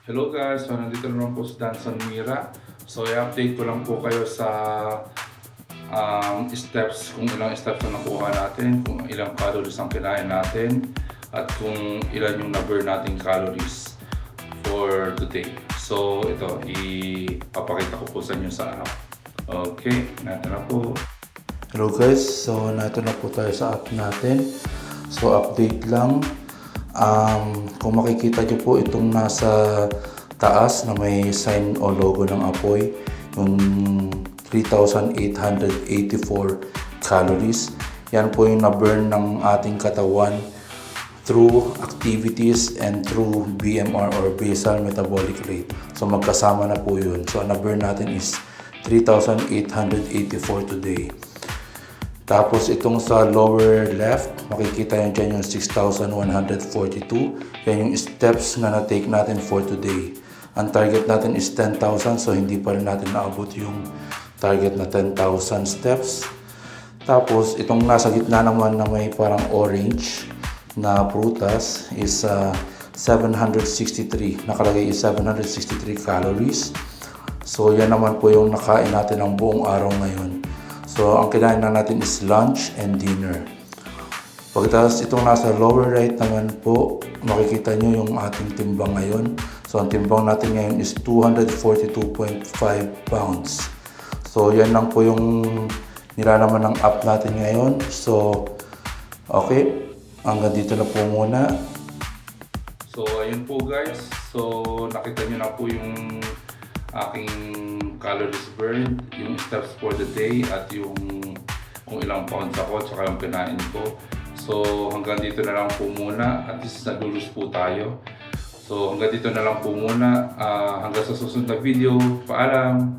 Hello guys, so nandito naman po si Danson Mira. So i-update ko lang po kayo sa steps, kung ilang steps na nakuha natin, kung ilang calories ang kinain natin, at kung ilan yung na-burn nating calories for today. So ito, ipapakita ko po sa inyo sa app. Okay, natin na po. Hello guys, so nato na po tayo sa app natin. So update lang. Kung makikita nyo po itong nasa taas na may sign o logo ng apoy, yung 3,884 calories. Yan po yung na-burn ng ating katawan through activities and through BMR or basal metabolic rate. So magkasama na po yun. So ang na-burn natin is 3,884 today. Tapos itong sa lower left, makikita nyo dyan yung 6,142. Yan yung steps na na-take natin for today. Ang target natin is 10,000, so hindi pa rin natin naabot yung target na 10,000 steps. Tapos itong nasa gitna naman na may parang orange na prutas is 763. Nakalagay is 763 calories. So yan naman po yung nakain natin ng buong araw ngayon. So, ang kinain na natin is lunch and dinner. Pagkatapos itong nasa lower right naman po, makikita nyo yung ating timbang ngayon. So, ang timbang natin ngayon is 242.5 pounds. So, yan lang po yung nilalaman ng app natin ngayon. So, okay. Hanggang dito na po muna. So ayun po guys, so nakita nyo na po yung aking calories burned, yung steps for the day, at yung kung ilang pounds ako at saka yung kinain ko. So hanggang dito na lang po muna, at least nag-lose po tayo. So hanggang dito na lang po muna, hanggang sa susunod na video, paalam!